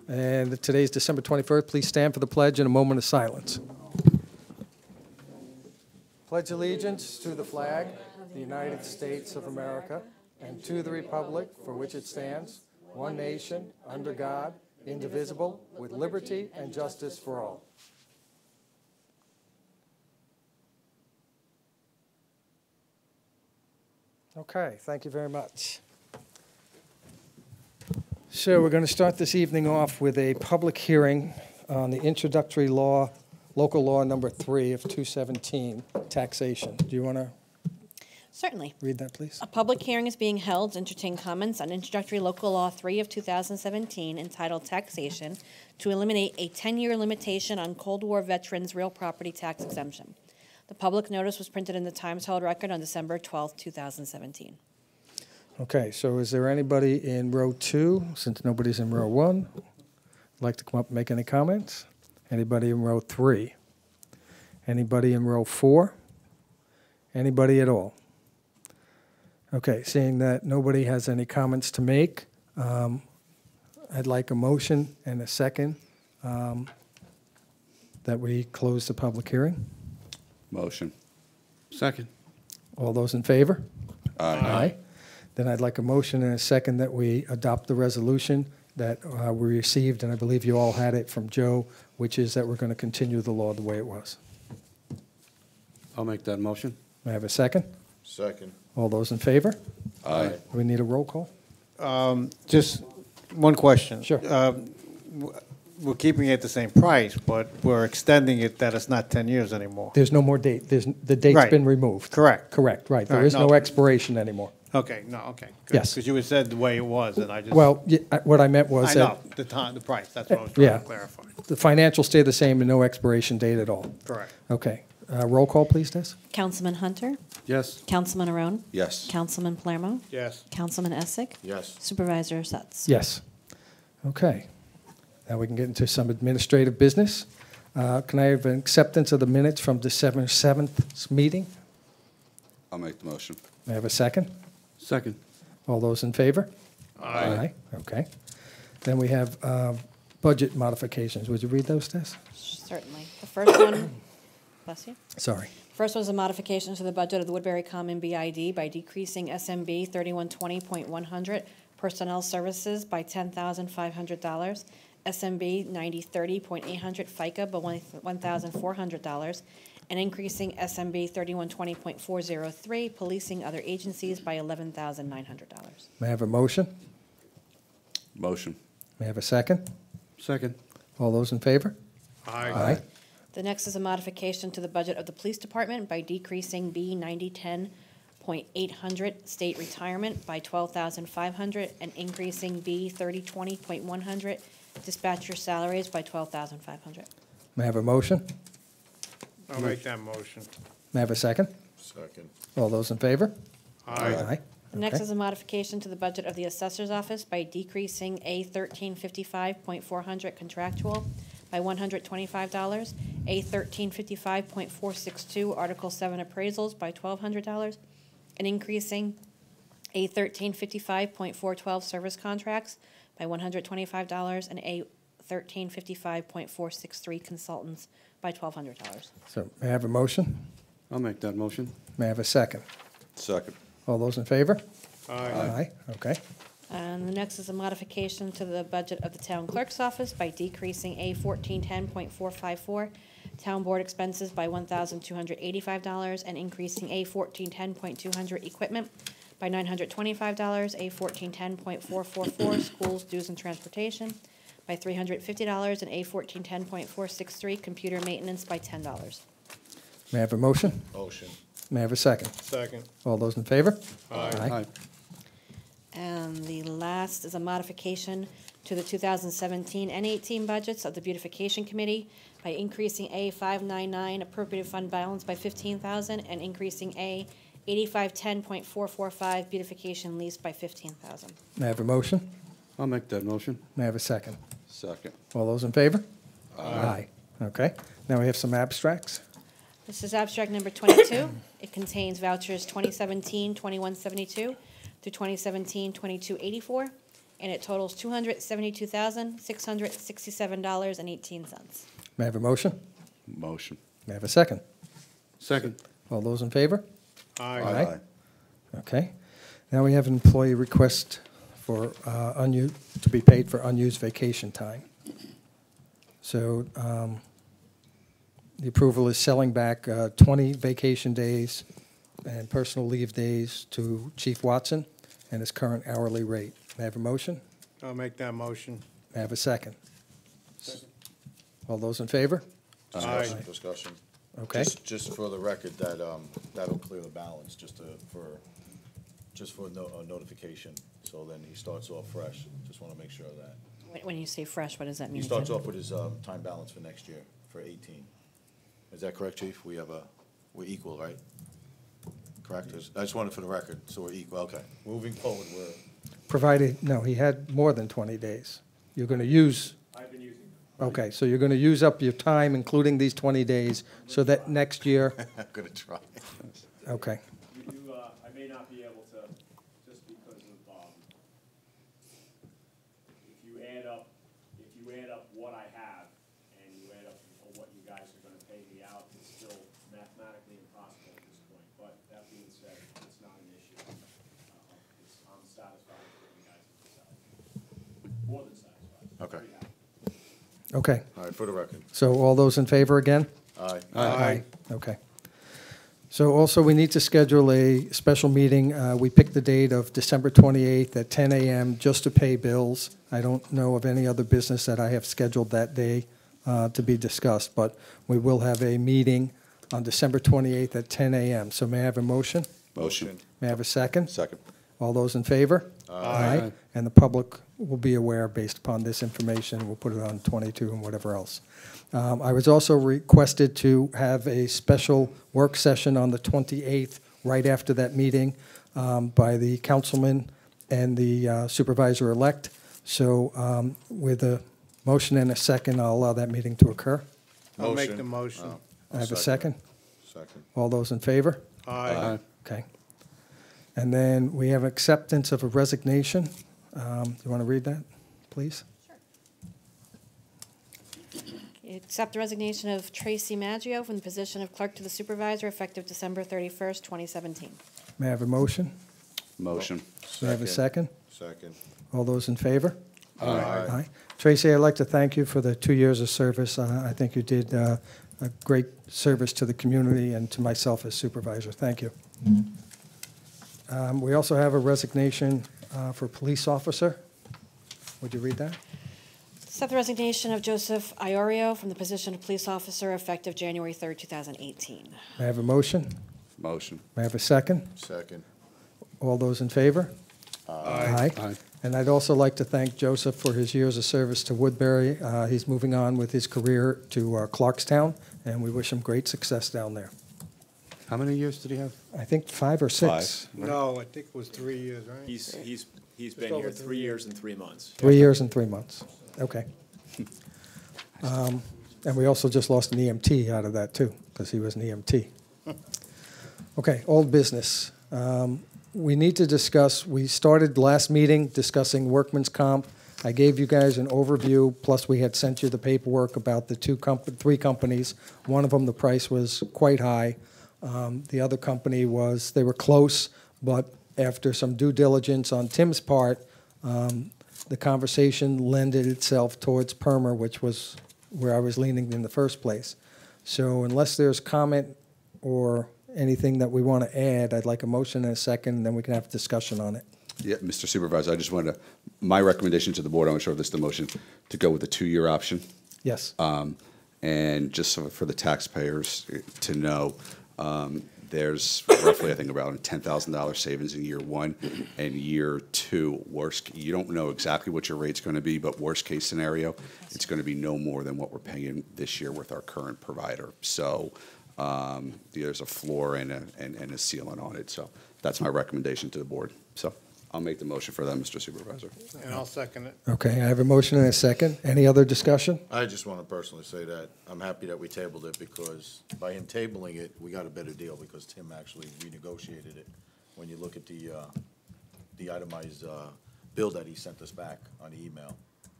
And today's December 21st. Please stand for the pledge and a moment of silence. Pledge allegiance to the flag of the United States of America and to the republic for which it stands, one nation, under God, indivisible, with liberty and justice for all. Okay, thank you very much. So we're going to start this evening off with a public hearing on the introductory law, local law number 3 of 2017, taxation. Do you want to Certainly. read that, please? A public hearing is being held to entertain comments on introductory local law 3 of 2017 entitled Taxation to eliminate a 10-year limitation on Cold War veterans' real property tax exemption. The public notice was printed in the Times Herald Record on December 12, 2017. Okay, so is there anybody in row 2, since nobody's in row 1, like to come up and make any comments? Anybody in row 3? Anybody in row 4? Anybody at all? Okay, seeing that nobody has any comments to make, I'd like a motion and a second that we close the public hearing. Motion. Second. All those in favor? Aye. Then I'd like a motion and a second that we adopt the resolution that we received, and I believe you all had it from Joe, which is that we're going to continue the law the way it was. I'll make that motion. May I have a second? Second. All those in favor? Aye. Do we need a roll call? Just one question. Sure. We're keeping it the same price, but we're extending it that it's not 10 years anymore. There's no more date. The date's Right. been removed. Correct. Correct, right. There All right, is no no. expiration anymore. Okay, no, okay. Yes. Because you had said the way it was, and I just. Well, what I meant I was know, that the time, the price, that's what I was trying Yeah. to clarify. the financials stay the same and no expiration date at all. Correct. Okay. Roll call, please, Des. Councilman Hunter? Yes. Councilman Arone? Yes. Councilman Palermo? Yes. Councilman Essick? Yes. Supervisor Sutz? Yes. Okay. Now we can get into some administrative business. Can I have an acceptance of the minutes from December 7th meeting? I'll make the motion. May I have a second? Second. All those in favor? Aye. Okay. Then we have budget modifications. Would you read those, Des? Certainly. The first one, bless you. Sorry. First was a modification to the budget of the Woodbury Common BID by decreasing SMB 3120.100 personnel services by $10,500, SMB 9030.800 FICA by $1,400, and increasing SMB 3120.403 policing other agencies by $11,900. May I have a motion? Motion. May I have a second? Second. All those in favor? Aye. The next is a modification to the budget of the police department by decreasing B 9010.800 state retirement by $12,500 and increasing B 3020.100 dispatcher salaries by $12,500. May I have a motion? I'll make that motion. May I have a second? Second. All those in favor? Aye. Next Okay. is a modification to the budget of the assessor's office by decreasing A 1355.400 contractual by $125, A 1355.462 Article 7 appraisals by $1,200, and increasing A 1355.412 service contracts by $125, and A 1355.463 consultants by $1,200. So may I have a motion? I'll make that motion. May I have a second? Second. All those in favor? Aye. Okay. And the next is a modification to the budget of the town clerk's office by decreasing A 1410.454 town board expenses by $1,285 and increasing A 1410.200 equipment by $925, A 1410.444 schools dues and transportation by $350, and A 1410.463 computer maintenance by $10. May I have a motion? Motion. May I have a second? Second. All those in favor? Aye. And the last is a modification to the 2017 and 18 budgets of the Beautification Committee by increasing A 599 appropriate fund balance by $15,000 and increasing A 8510.445 beautification lease by $15,000. May I have a motion? I'll make that motion. May I have a second? Second. All those in favor? Aye. Okay. Now we have some abstracts. This is abstract number 22. It contains vouchers 2017-2172 through 2017-2284, and it totals $272,667.18. May I have a motion? Motion. May I have a second? Second. All those in favor? Aye. Okay. Now we have an employee request for to be paid for unused vacation time. So the approval is selling back 20 vacation days and personal leave days to Chief Watson and his current hourly rate. May I have a motion? I'll make that motion. May I have a second? All those in favor? Discussion, discussion. Okay. Just for the record, that'll clear the balance, just for notification, so then he starts off fresh. Just want to make sure of that. When you say fresh, what does that mean? He starts off with his time balance for next year, for 18. Is that correct, Chief? We're equal, right? Correct? I just wanted for the record, so we're equal, okay. Moving forward, we're, Provided, no, he had more than 20 days. You're going to use, I've been using them. okay, so you're going to use up your time, including these 20 days, so that next year, I'm gonna try. okay. I may not be able to, just because of, if you add up what I have and you add up what you guys are gonna pay me out, it's still mathematically impossible at this point. But that being said, it's not an issue. I'm satisfied with what you guys have decided. More than satisfied. Okay. Pretty happy. Okay, All right, for the record. so all those in favor again? Aye. Aye. Okay. So also, we need to schedule a special meeting. We picked the date of December 28th at 10 a.m. just to pay bills. I don't know of any other business that I have scheduled that day to be discussed, but we will have a meeting on December 28th at 10 a.m. So may I have a motion? Motion. May I have a second? Second. All those in favor? Aye. And the public will be aware based upon this information. We'll put it on 22 and whatever else. I was also requested to have a special work session on the 28th, right after that meeting, by the councilman and the supervisor-elect. So with a motion and a second, I'll allow that meeting to occur. I'll make Motion. the motion. Oh, I have a I'll second. Second. All those in favor? Aye. Okay. And then we have acceptance of a resignation. You want to read that, please? Accept the resignation of Tracy Maggio from the position of clerk to the supervisor effective December 31st, 2017. May I have a motion? Motion. May I have a second? Second. All those in favor? Aye. Tracy, I'd like to thank you for the 2 years of service. I think you did a great service to the community and to myself as supervisor. Thank you. We also have a resignation for police officer. Would you read that? Accept the resignation of Joseph Iorio from the position of police officer effective January 3rd, 2018. May I have a motion? Motion. May I have a second? Second. All those in favor? Aye. Aye. And I'd also like to thank Joseph for his years of service to Woodbury. He's moving on with his career to Clarkstown, and we wish him great success down there. How many years did he have? I think 5 or 6. No, I think it was 3 years, right? He's been over here 3 3 years and 3 months. 3 years and 3 months. Okay. And we also just lost an EMT out of that, too, because he was an EMT. Okay, old business. We need to discuss, we started last meeting discussing Workmans Comp. I gave you guys an overview, plus we had sent you the paperwork about the 3 companies. One of them, the price was quite high. The other company was, they were close, but after some due diligence on Tim's part, the conversation lended itself towards Permer, which was where I was leaning in the first place. So unless there's comment or anything that we want to add, I'd like a motion and a second, and then we can have a discussion on it. Yeah, Mr. Supervisor, I just wanted to, my recommendation to the board, I'm not sure if this is the motion, to go with the 2-year option. Yes. And just so for the taxpayers to know, there's roughly, I think, around a $10,000 savings in year 1 and year 2. Worst, you don't know exactly what your rate's going to be, but worst case scenario, it's going to be no more than what we're paying this year with our current provider. So there's a floor and a ceiling on it. So that's my recommendation to the board. So I'll make the motion for that, Mr. Supervisor. And I'll second it. Okay, I have a motion and a second. Any other discussion? I just want to personally say that I'm happy that we tabled it, because by him tabling it, we got a better deal, because Tim actually renegotiated it. When you look at the itemized bill that he sent us back on the email.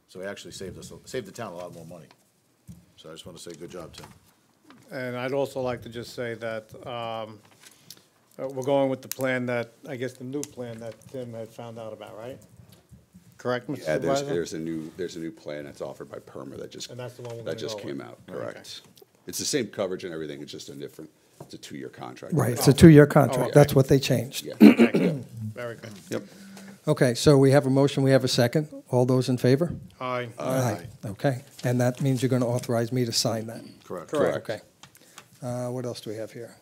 So he actually saved the town a lot more money. So I just want to say good job, Tim. And I'd also like to just say that we're going with the plan that, I guess, the new plan that Tim had found out about, right? Correct, Mr. Yeah, Supervisor? there's a new plan that's offered by PERMA that just, And that's the one we're that gonna just go came with. out, Okay. correct. It's the same coverage and everything, it's just it's a 2-year contract. Right, it's a 2-year contract. okay. That's what they changed. Yeah. Okay, very good. Yep. Okay, so we have a motion, we have a second. All those in favor? Aye. Aye. Okay, and that means you're going to authorize me to sign that. Correct. Correct. Okay. What else do we have here?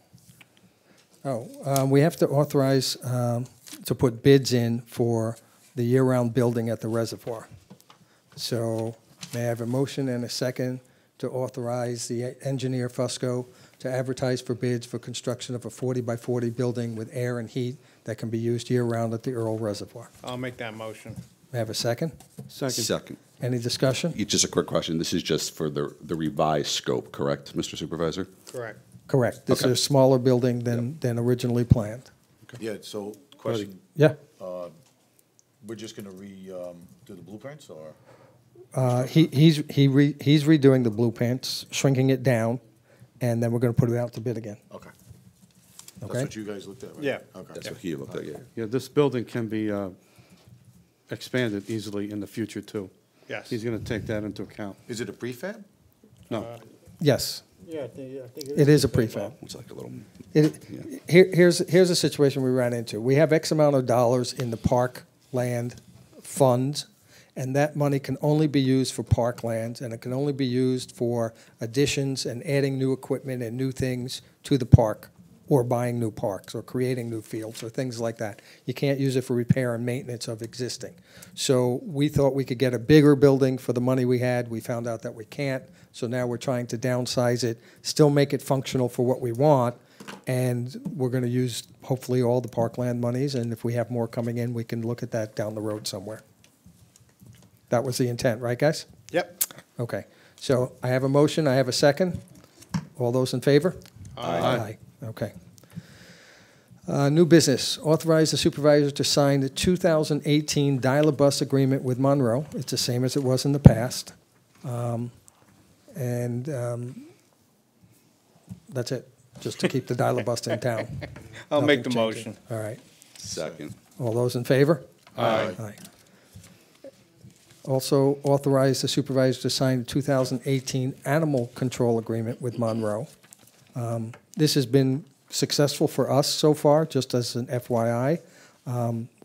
We have to authorize to put bids in for the year-round building at the reservoir. So may I have a motion and a second to authorize the engineer Fusco to advertise for bids for construction of a 40-by-40 building with air and heat that can be used year-round at the Earl Reservoir? I'll make that motion. May I have a second? Second. Any discussion? Just a quick question, this is just for the revised scope, correct, Mr. Supervisor? Correct. Correct. This is Okay. a smaller building than originally planned. Yeah, so question, Yeah. we're just gonna do the blueprints, or? He's redoing the blueprints, shrinking it down, and then we're going to put it out to bid again. Okay. That's Okay? what you guys looked at, right? Yeah. Okay. That's what he looked at, yeah. Yeah, this building can be expanded easily in the future, too. Yes. He's going to take that into account. Is it a prefab? No, Yes, Yeah, I think it is a prefab. It's like a little, Here's a situation we ran into. We have X amount of dollars in the park land funds, and that money can only be used for park lands, and it can only be used for additions and adding new equipment and new things to the park, or buying new parks, or creating new fields, or things like that. You can't use it for repair and maintenance of existing. So we thought we could get a bigger building for the money we had. We found out that we can't, so now we're trying to downsize it, still make it functional for what we want, and we're going to use hopefully all the parkland monies, and if we have more coming in, we can look at that down the road somewhere. That was the intent, right, guys? Yep. Okay, so I have a motion, I have a second. All those in favor? Aye. Okay. New business, authorize the supervisor to sign the 2018 dial-a-bus agreement with Monroe. It's the same as it was in the past. That's it, just to keep the dial-a-bus in town. I'll make the Nothing changing. motion. All right. second. All those in favor? Aye. Also authorize the supervisor to sign the 2018 animal control agreement with Monroe. This has been successful for us so far, just as an FYI.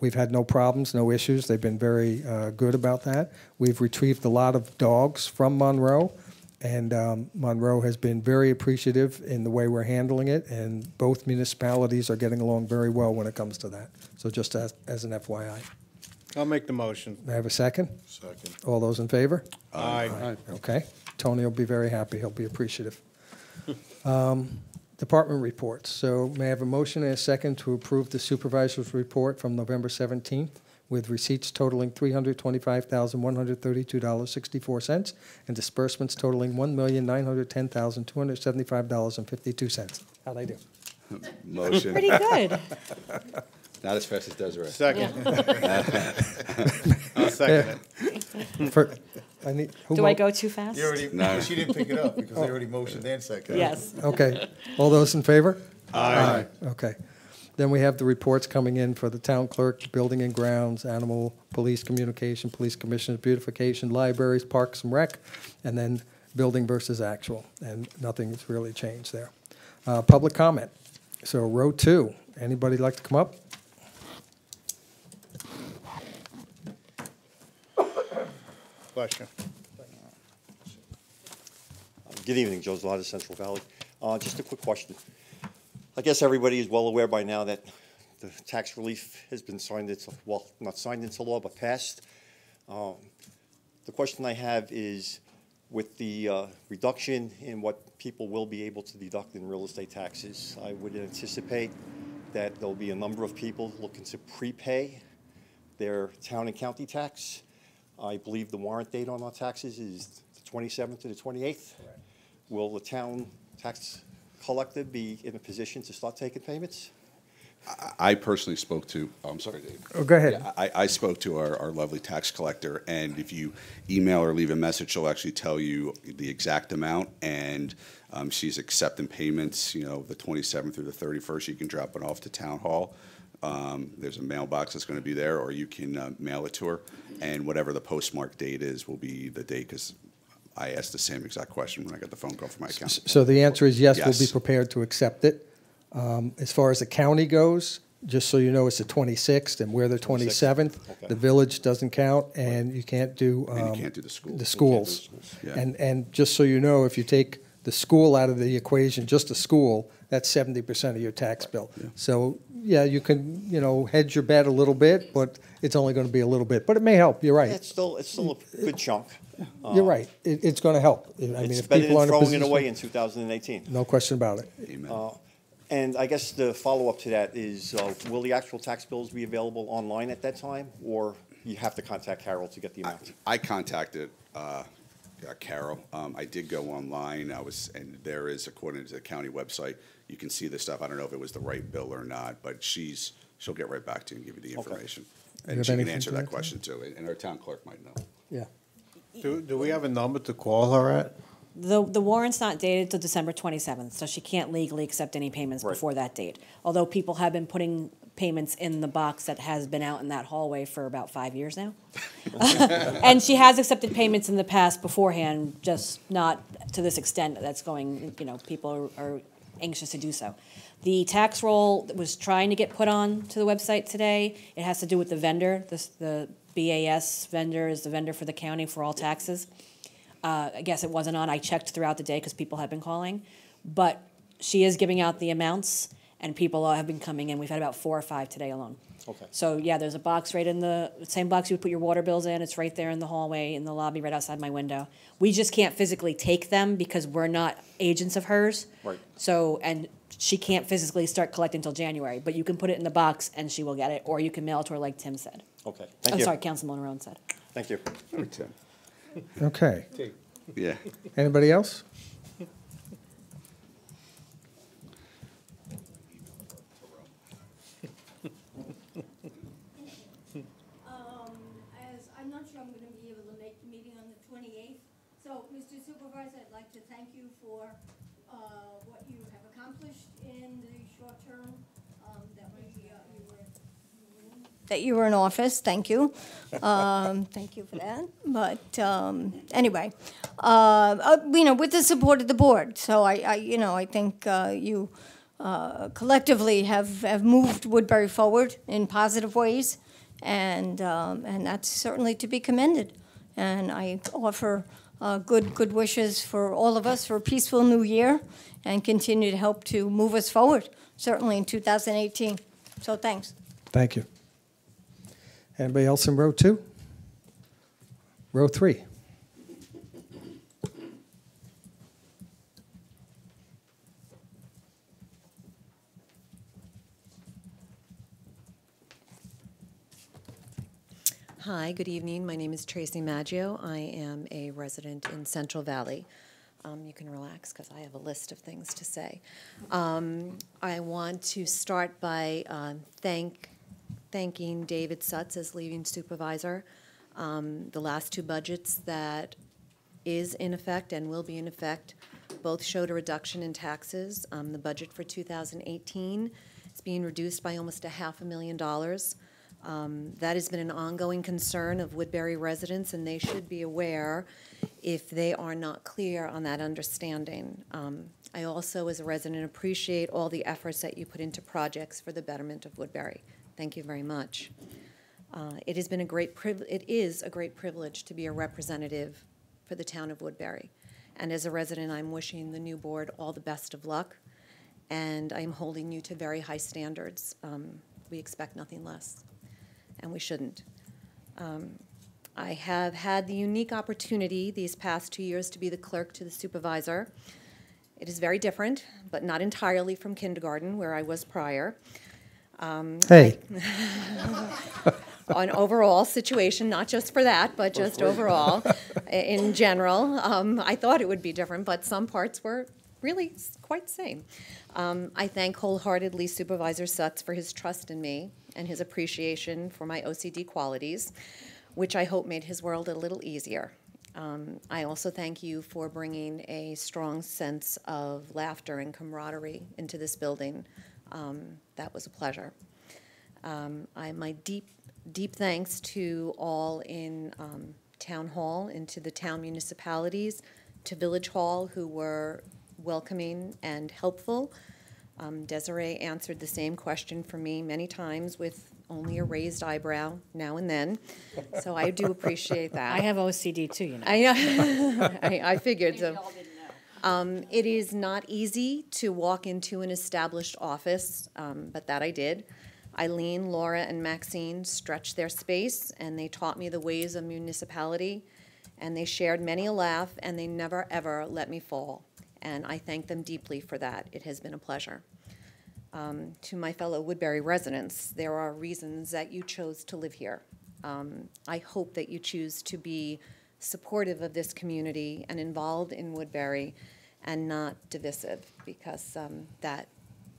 We've had no problems, no issues. They've been very good about that. We've retrieved a lot of dogs from Monroe, and Monroe has been very appreciative in the way we're handling it, and both municipalities are getting along very well when it comes to that. So just as an FYI. I'll make the motion. May I have a second? Second. All those in favor? Aye. Aye. Okay. Tony will be very happy. He'll be appreciative. Department reports. So may I have a motion and a second to approve the supervisor's report from November 17th with receipts totaling $325,132.64 and disbursements totaling $1,910,275.52. How'd I do? Motion, Pretty good. not as fast as Desiree. Second. I'll second it. Do I go too fast? You already, No. she didn't pick it up because they already motioned and seconded. Yes. Okay. All those in favor? Aye. Okay. Then we have the reports coming in for the town clerk, building and grounds, animal, police communication, police commissioners, beautification, libraries, parks and rec, and then building versus actual. And nothing's really changed there. Public comment. So row 2, anybody like to come up? Question. Good evening, Joe Zalata, Central Valley. Just a quick question. I guess everybody is well aware by now that the tax relief has been signed into, well, not signed into law, but passed. The question I have is, with the reduction in what people will be able to deduct in real estate taxes, I would anticipate that there'll be a number of people looking to prepay their town and county tax. I believe the warrant date on our taxes is the 27th to the 28th. Will the town tax collector be in a position to start taking payments? I personally spoke to, oh, I'm sorry, Dave. Oh, go ahead. Yeah, I spoke to our lovely tax collector, and if you email or leave a message, she'll actually tell you the exact amount, and she's accepting payments, you know, the 27th through the 31st. You can drop it off to Town Hall. There's a mailbox that's going to be there, or you can mail it to her, and whatever the postmark date is will be the date, because I asked the same exact question when I got the phone call from my accountant. So the answer is yes, we'll be Yes. prepared to accept it. As far as the county goes, just so you know, it's the 26th, and we're the 27th. Okay. The village doesn't count, and you can't do. And you can't do the schools. The schools. Yeah. And just so you know, if you take the school out of the equation, just the school, that's 70% of your tax bill. So, yeah, you can, you know, hedge your bet a little bit, but it's only going to be a little bit. But it may help, you're right. It's still a good chunk. You're right. It's going to help. I mean, It's if better people than aren't in a throwing it position- away in 2018. No question about it. Amen. And I guess the follow-up to that is, will the actual tax bills be available online at that time, or you have to contact Carol to get the amount? I contacted Carol. I did go online. And there is, according to the county website, you can see the stuff. I don't know if it was the right bill or not, but she'll get right back to you and give you the Okay. information. You And have she can anything answer to that add to question too, and our town clerk might know. Yeah. Do we have a number to call her at? The warrant's not dated till December 27th, so she can't legally accept any payments Right. before that date. Although people have been putting payments in the box that has been out in that hallway for about 5 years now. And she has accepted payments in the past beforehand, just not to this extent that's going, you know, people are anxious to do so. The tax roll that was trying to get put on to the website today, it has to do with the vendor. The BAS vendor is the vendor for the county for all taxes. I guess it wasn't on. I checked throughout the day because people have been calling. But she is giving out the amounts, and people have been coming in. We've had about 4 or 5 today alone. Okay. So, yeah, there's a box right in the same box you would put your water bills in. It's right there in the hallway, in the lobby, right outside my window. We just can't physically take them because we're not agents of hers. Right. So, and she can't physically start collecting until January. But you can put it in the box, and she will get it, or you can mail it to her like Tim said. Okay, thank I'm you. sorry, Councilman Roan said. Thank you. Okay. Yeah. Anybody else? As I'm not sure I'm going to be able to make the meeting on the 28th, so, Mr. Supervisor, I'd like to thank you for what you have accomplished in the short term that you were in office. Thank you. Thank you for that. But anyway, you know, with the support of the board, so I think you collectively have moved Woodbury forward in positive ways, and that's certainly to be commended. And I offer good wishes for all of us for a peaceful new year, and continue to help to move us forward, certainly in 2018. So thanks. Thank you. Anybody else in row 2? Row 3. Hi, good evening. My name is Tracy Maggio. I am a resident in Central Valley. You can relax because I have a list of things to say. I want to start by thanking David Sutz as leaving supervisor. The last 2 budgets that is in effect and will be in effect both showed a reduction in taxes. The budget for 2018 is being reduced by almost $500,000. That has been an ongoing concern of Woodbury residents, and they should be aware if they are not clear on that understanding. I also, as a resident, appreciate all the efforts that you put into projects for the betterment of Woodbury. Thank you very much. It is a great privilege to be a representative for the town of Woodbury. And as a resident, I'm wishing the new board all the best of luck, and I'm holding you to very high standards. We expect nothing less, and we shouldn't. I have had the unique opportunity these past 2 years to be the clerk to the supervisor. It is very different, but not entirely from kindergarten, where I was prior. Hey. On overall situation, not just for that, but just overall, in general. I thought it would be different, but some parts were really quite the same. I thank wholeheartedly Supervisor Sutz for his trust in me and his appreciation for my OCD qualities, which I hope made his world a little easier. I also thank you for bringing a strong sense of laughter and camaraderie into this building. That was a pleasure. My deep thanks to all in Town Hall and to the town municipalities, to Village Hall, who were welcoming and helpful. Desiree answered the same question for me many times with only a raised eyebrow now and then, so I do appreciate that. I have OCD too, you know. I know. I figured so. It is not easy to walk into an established office, but that I did. Eileen, Laura, and Maxine stretched their space, and they taught me the ways of municipality, and they shared many a laugh, and they never, ever let me fall. And I thank them deeply for that. It has been a pleasure. To my fellow Woodbury residents, there are reasons that you chose to live here. I hope that you choose to be supportive of this community and involved in Woodbury and not divisive, because that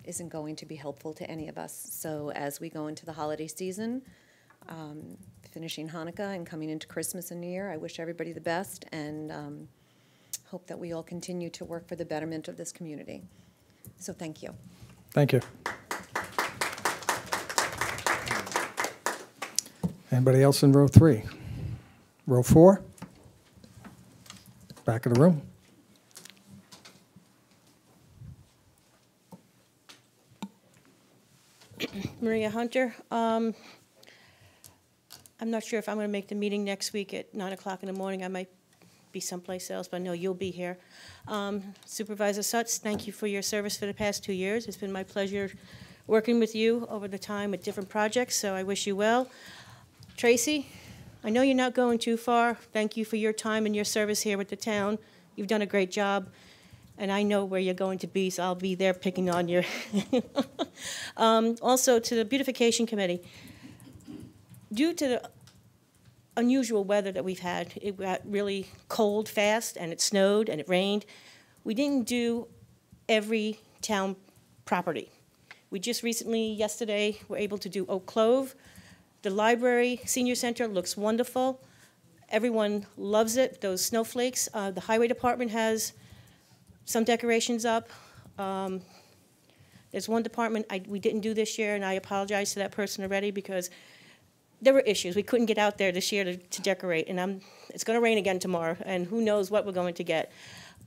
isn't going to be helpful to any of us. So as we go into the holiday season, finishing Hanukkah and coming into Christmas and New Year, I wish everybody the best, and hope that we all continue to work for the betterment of this community. So thank you. Thank you. Anybody else in row 3? Row 4? Back of the room. Marina Hunter. I'm not sure if I'm going to make the meeting next week at 9 o'clock in the morning. I might be someplace else, but I know you'll be here. Supervisor Sutz, thank you for your service for the past 2 years. It's been my pleasure working with you over the time with different projects, so I wish you well. Tracy, I know you're not going too far. Thank you for your time and your service here with the town. You've done a great job, and I know where you're going to be, so I'll be there picking on you. Also, to the Beautification Committee, due to the unusual weather that we've had, it got really cold fast, and it snowed, and it rained. We didn't do every town property. We just recently, yesterday, were able to do Oak Clove. The library, senior center looks wonderful. Everyone loves it, those snowflakes. The highway department has some decorations up. There's one department we didn't do this year, and I apologize to that person already because there were issues. We couldn't get out there this year to decorate, and it's going to rain again tomorrow, and who knows what we're going to get.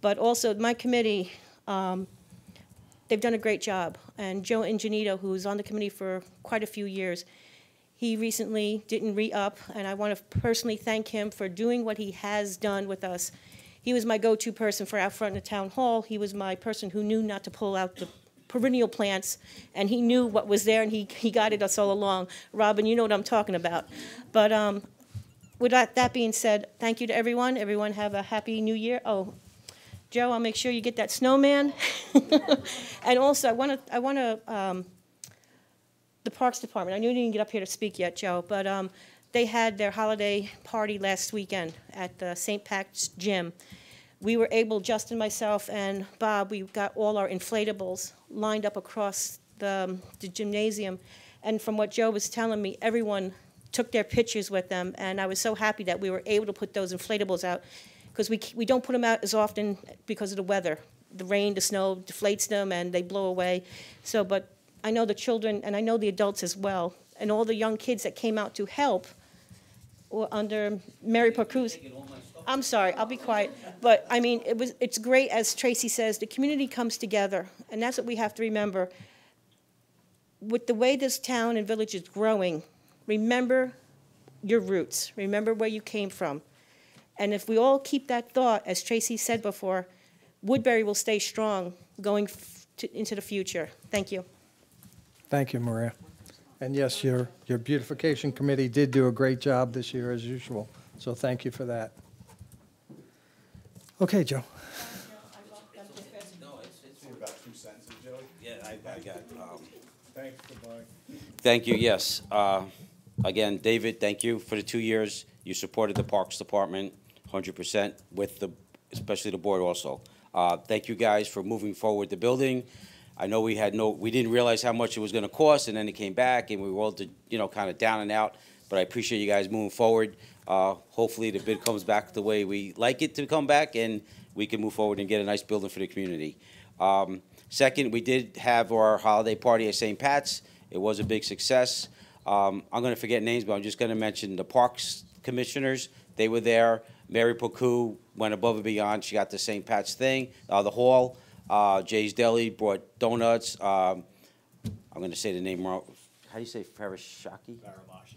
But also, my committee, they've done a great job. And Joe Ingenito, who's on the committee for quite a few years, he recently didn't re-up, and I want to personally thank him for doing what he has done with us. He was my go-to person for out front in the town hall. He was my person who knew not to pull out the perennial plants, and he knew what was there, and he guided us all along. Robin, you know what I'm talking about. But with that being said, thank you to everyone. Everyone have a happy new year. Oh, Joe, I'll make sure you get that snowman. And also, I want to the Parks Department. I knew you didn't get up here to speak yet, Joe, but they had their holiday party last weekend at the St. Pat's Gym. We were able, Justin, myself, and Bob, we got all our inflatables lined up across the gymnasium. And from what Joe was telling me, everyone took their pictures with them, and I was so happy that we were able to put those inflatables out, because we don't put them out as often because of the weather. The rain, the snow deflates them, and they blow away. So, but I know the children, and I know the adults as well, and all the young kids that came out to help were under Mary Parcou's. I'm sorry, I'll be quiet. But, I mean, it's great, as Tracy says, the community comes together, and that's what we have to remember. With the way this town and village is growing, remember your roots. Remember where you came from. And if we all keep that thought, as Tracy said before, Woodbury will stay strong going into the future. Thank you. Thank you, Maria. And yes, your beautification committee did do a great job this year as usual, so thank you for that. Okay, Joe. No, it's about 2 sentences, Joey. Yeah, I got. Thanks, goodbye. Thank you. Yes. Again, David, thank you for the 2 years. You supported the Parks Department 100% with especially the board also. Thank you guys for moving forward the building. I know we didn't realize how much it was gonna cost, and then it came back, and we were all, kind of down and out, but I appreciate you guys moving forward. Hopefully, the bid comes back the way we like it to come back, and we can move forward and get a nice building for the community. Second, we did have our holiday party at St. Pat's. It was a big success. I'm gonna forget names, but I'm just gonna mention the Parks Commissioners. They were there. Mary Poku went above and beyond. She got the St. Pat's thing, the hall. Jay's Deli brought donuts. I'm going to say the name wrong. How do you say Farashaki?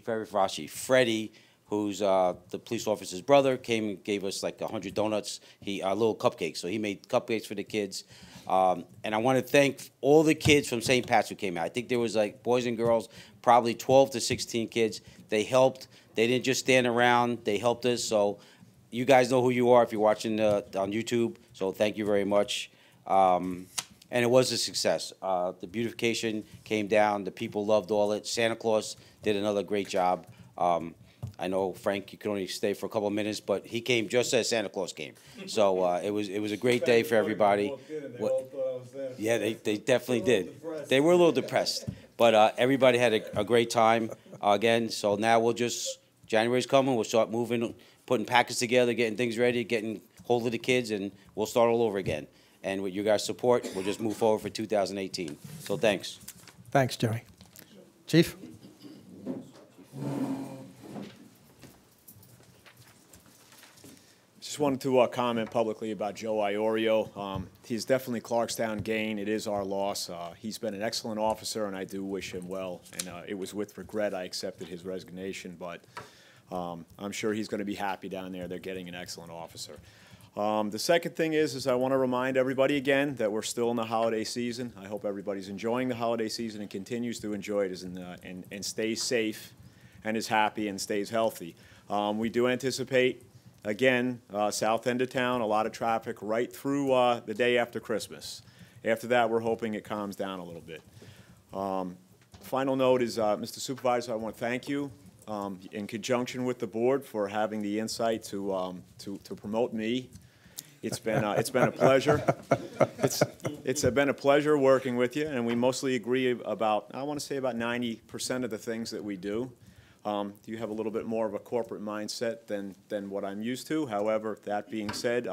Faravashi. Freddie, who's the police officer's brother, came and gave us like 100 donuts. Little cupcakes. So he made cupcakes for the kids. And I want to thank all the kids from St. Pat's who came out. I think there was like boys and girls, probably 12 to 16 kids. They helped. They didn't just stand around. They helped us. So you guys know who you are if you're watching on YouTube. So thank you very much. And it was a success. The beautification came down. The people loved all it. Santa Claus did another great job. I know, Frank, you could only stay for a couple of minutes, but he came just as Santa Claus came. So it was a great day for everybody. Yeah, they definitely did. They were a little depressed. But everybody had a great time again. So now January's coming. We'll start moving, putting packets together, getting things ready, getting hold of the kids, and we'll start all over again. And with you guys' support, we'll just move forward for 2018. So thanks. Thanks, Joey. Chief? Just wanted to comment publicly about Joe Iorio. He's definitely Clarkstown gain. It is our loss. He's been an excellent officer, and I do wish him well. And it was with regret I accepted his resignation, but I'm sure he's going to be happy down there. They're getting an excellent officer. The second thing is I want to remind everybody again that we're still in the holiday season. I hope everybody's enjoying the holiday season and continues to enjoy it and stays safe and is happy and stays healthy. We do anticipate, again, south end of town, a lot of traffic right through the day after Christmas. After that, we're hoping it calms down a little bit. Final note is, Mr. Supervisor, I want to thank you in conjunction with the board for having the insight to promote me. It's been a pleasure. It's been a pleasure working with you, and we mostly agree about, I want to say, about 90% of the things that we do. You have a little bit more of a corporate mindset than what I'm used to. However, that being said,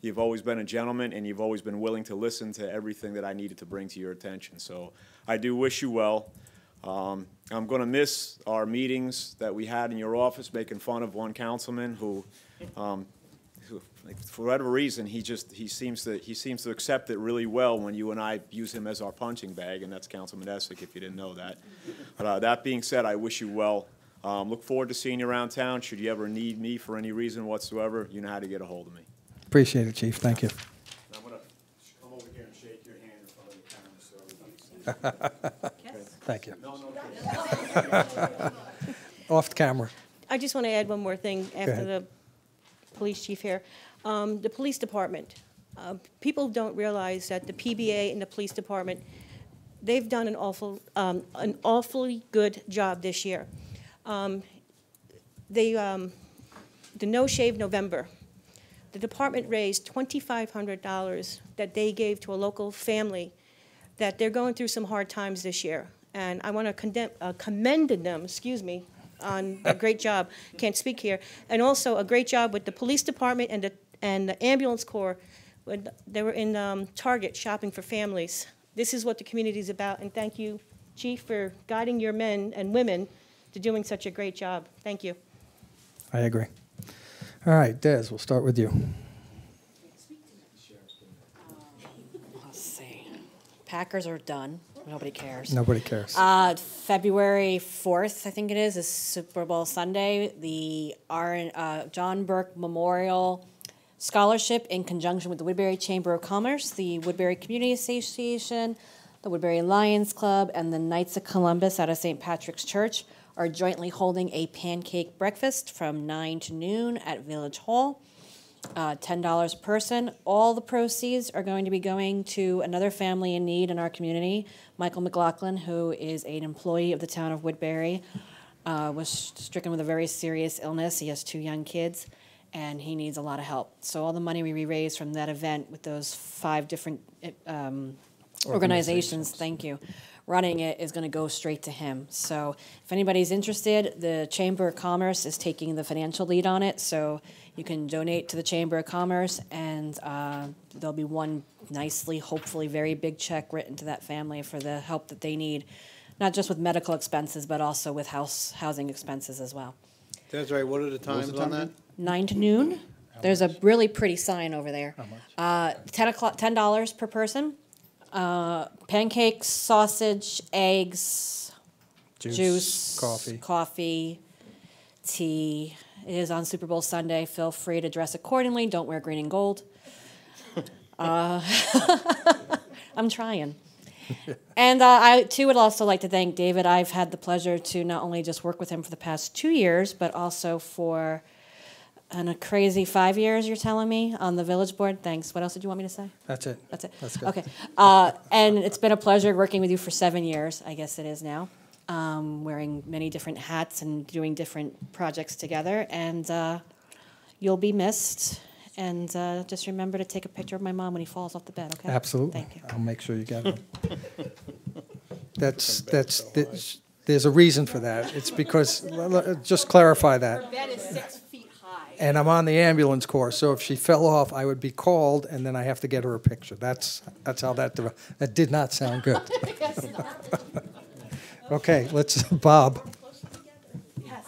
you've always been a gentleman, and you've always been willing to listen to everything that I needed to bring to your attention. So I do wish you well. I'm going to miss our meetings that we had in your office, making fun of one councilman who for whatever reason, he seems to accept it really well when you and I use him as our punching bag, and that's Councilman Essick, if you didn't know that. But that being said, I wish you well. Look forward to seeing you around town. Should you ever need me for any reason whatsoever, you know how to get a hold of me. Appreciate it, Chief. Thank you. I'm going to come over here and shake your hand in front of the camera so everybody sees. Thank you. No. Off the camera. I just want to add one more thing after the police chief here. The police department. People don't realize that the PBA and the police department, they've done an awfully good job this year. The No Shave November, the department raised $2,500 that they gave to a local family that they're going through some hard times this year. And I want to commend them, on a great job. Can't speak here. And also a great job with the police department and the ambulance corps when they were in Target shopping for families. This is what the community is about. And thank you, Chief, for guiding your men and women to doing such a great job. Thank you. I agree. All right, Des, we'll start with you. Let's see. Packers are done. Nobody cares. Nobody cares. February 4th, I think it is Super Bowl Sunday. The John Burke Memorial Scholarship in conjunction with the Woodbury Chamber of Commerce, the Woodbury Community Association, the Woodbury Lions Club, and the Knights of Columbus out of St. Patrick's Church are jointly holding a pancake breakfast from 9 to noon at Village Hall. $10 a person. All the proceeds are going to be going to another family in need in our community. Michael McLaughlin, who is an employee of the town of Woodbury, was stricken with a very serious illness. He has 2 young kids. and he needs a lot of help. So all the money we raised from that event with those 5 different organizations, thank you, running it is going to go straight to him. So if anybody's interested, the Chamber of Commerce is taking the financial lead on it. So you can donate to the Chamber of Commerce, and there'll be one nicely, hopefully very big check written to that family for the help that they need, not just with medical expenses, but also with housing expenses as well. That's right, what are the times on that? 9 to noon. There's a really pretty sign over there. How much? $10 per person. Pancakes, sausage, eggs, juice, coffee, tea. It is on Super Bowl Sunday. Feel free to dress accordingly. Don't wear green and gold. I'm trying. And I, too, would also like to thank David. I've had the pleasure to not only just work with him for the past 2 years, but also for a crazy 5 years, you're telling me, on the village board. Thanks. What else did you want me to say? That's it. That's it. That's good. Okay. And it's been a pleasure working with you for 7 years, I guess it is now, wearing many different hats and doing different projects together. And you'll be missed. And just remember to take a picture of my mom when he falls off the bed, okay? Absolutely. Thank you. I'll make sure you get it. There's a reason for that. It's because, just clarify that. Her bed is 6 feet high. And I'm on the ambulance corps, so if she fell off, I would be called, and then I have to get her a picture. That's how that did not sound good. Okay, let's, Bob. Yes.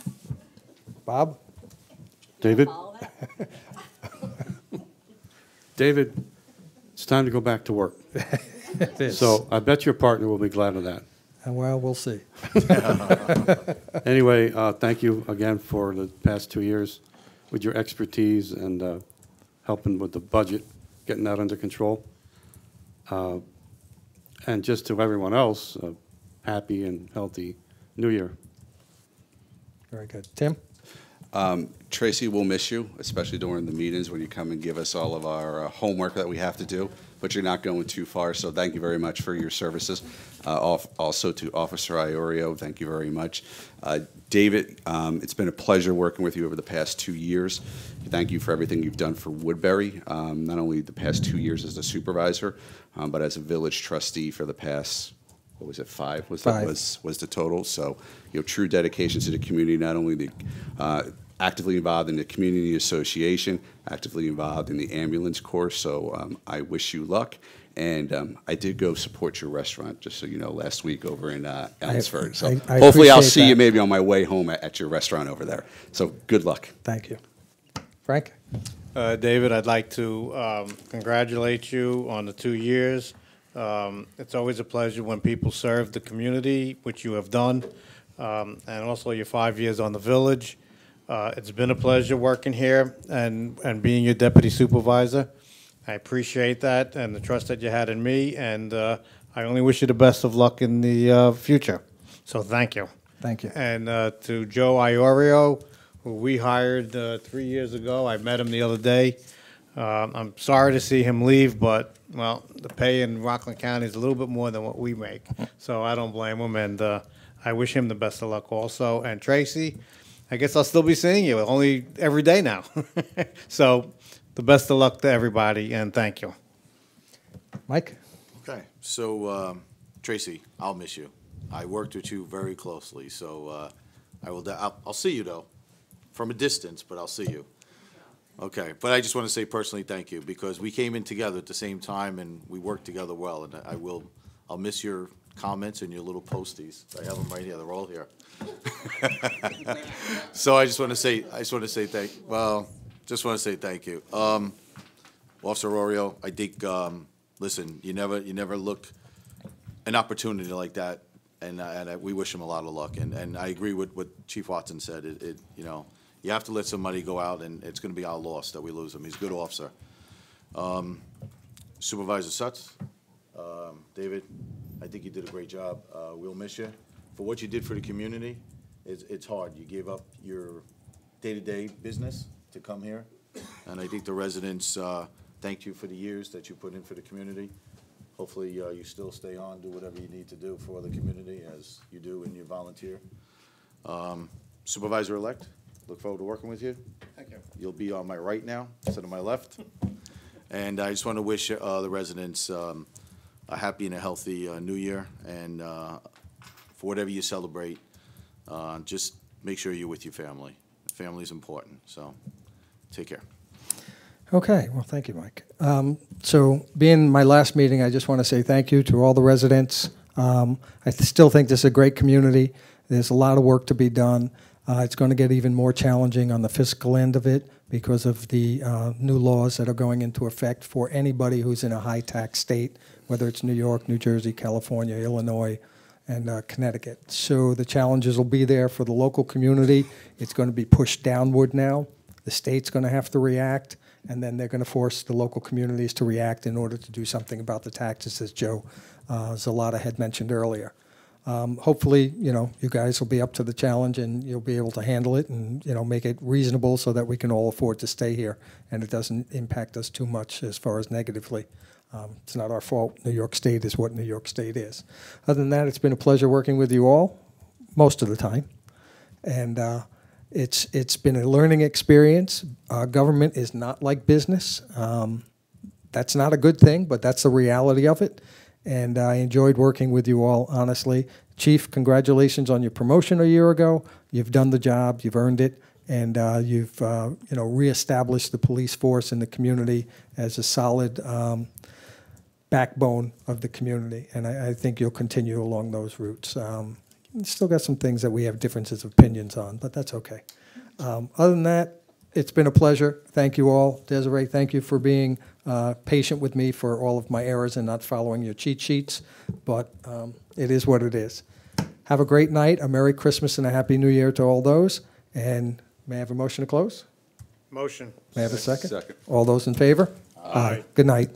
Bob? David? David, it's time to go back to work. It is. So I bet your partner will be glad of that. Well, we'll see. Anyway, thank you again for the past 2 years with your expertise and helping with the budget, getting that under control. And just to everyone else, happy and healthy New Year. Very good. Tim? Tracy, we'll miss you, especially during the meetings when you come and give us all of our homework that we have to do, but you're not going too far, so thank you very much for your services. Also to Officer Iorio, thank you very much. David, it's been a pleasure working with you over the past 2 years. Thank you for everything you've done for Woodbury, not only the past 2 years as a supervisor, but as a village trustee for the past, what was it, 5? Was the total? So, true dedication to the community, not only the actively involved in the community association, actively involved in the ambulance corps. So I wish you luck. And I did go support your restaurant, just so you know, last week over in Elmsford. So hopefully I'll see you maybe on my way home at your restaurant over there. So good luck. Thank you. Frank? David, I'd like to congratulate you on the 2 years. It's always a pleasure when people serve the community, which you have done, and also your 5 years on the village. It's been a pleasure working here and being your deputy supervisor. I appreciate that and the trust that you had in me, and I only wish you the best of luck in the future. So thank you. Thank you. And to Joe Iorio, who we hired 3 years ago, I met him the other day. I'm sorry to see him leave, but, well, the pay in Rockland County is a little bit more than what we make, so I don't blame him, and I wish him the best of luck also. And Tracy, I guess I'll still be seeing you, only every day now. So the best of luck to everybody, and thank you. Mike? Okay, so Tracy, I'll miss you. I worked with you very closely, so I'll see you though, from a distance, but I'll see you. Okay, but I just want to say personally thank you, because we came in together at the same time and we worked together well, and I'll miss your comments and your little posties. I have them right here, they're all here. So I just want to say thank you. Officer Rorio, I think, listen, you never look an opportunity like that, and we wish him a lot of luck. And I agree with what Chief Watson said. You have to let somebody go out, and it's going to be our loss that we lose him. He's a good officer. Supervisor Sutz, David, I think you did a great job. We'll miss you. For what you did for the community, it's hard. You gave up your day-to-day business to come here, and I think the residents thanked you for the years that you put in for the community. Hopefully you still stay on, do whatever you need to do for the community as you do in your volunteer. Supervisor-elect, Look forward to working with you. Thank you. You'll be on my right now, instead of my left. And I just want to wish the residents a happy and a healthy new year. And for whatever you celebrate, just make sure you're with your family. Family's important, so take care. Okay, well, thank you, Mike. So being my last meeting, I just want to say thank you to all the residents. I still think this is a great community. There's a lot of work to be done. It's going to get even more challenging on the fiscal end of it because of the new laws that are going into effect for anybody who's in a high-tax state, whether it's New York, New Jersey, California, Illinois, and Connecticut. So the challenges will be there for the local community. It's going to be pushed downward now. The state's going to have to react, and then they're going to force the local communities to react in order to do something about the taxes, as Joe Zalata had mentioned earlier. Hopefully, you guys will be up to the challenge and you'll be able to handle it and, make it reasonable so that we can all afford to stay here and it doesn't impact us too much as far as negatively. It's not our fault. New York State is what New York State is. Other than that, it's been a pleasure working with you all most of the time. And it's been a learning experience. Government is not like business. That's not a good thing, but that's the reality of it. And I enjoyed working with you all, honestly. Chief, congratulations on your promotion a year ago. You've done the job, you've earned it, and you've reestablished the police force in the community as a solid backbone of the community. And I think you'll continue along those routes. Still got some things that we have differences of opinions on, but that's okay. Other than that, it's been a pleasure. Thank you all. Desiree, thank you for being patient with me for all of my errors and not following your cheat sheets, but it is what it is. Have a great night, a Merry Christmas and a Happy New Year to all those. And may I have a motion to close? Motion. May I have a second? Second. All those in favor? Aye. Good night.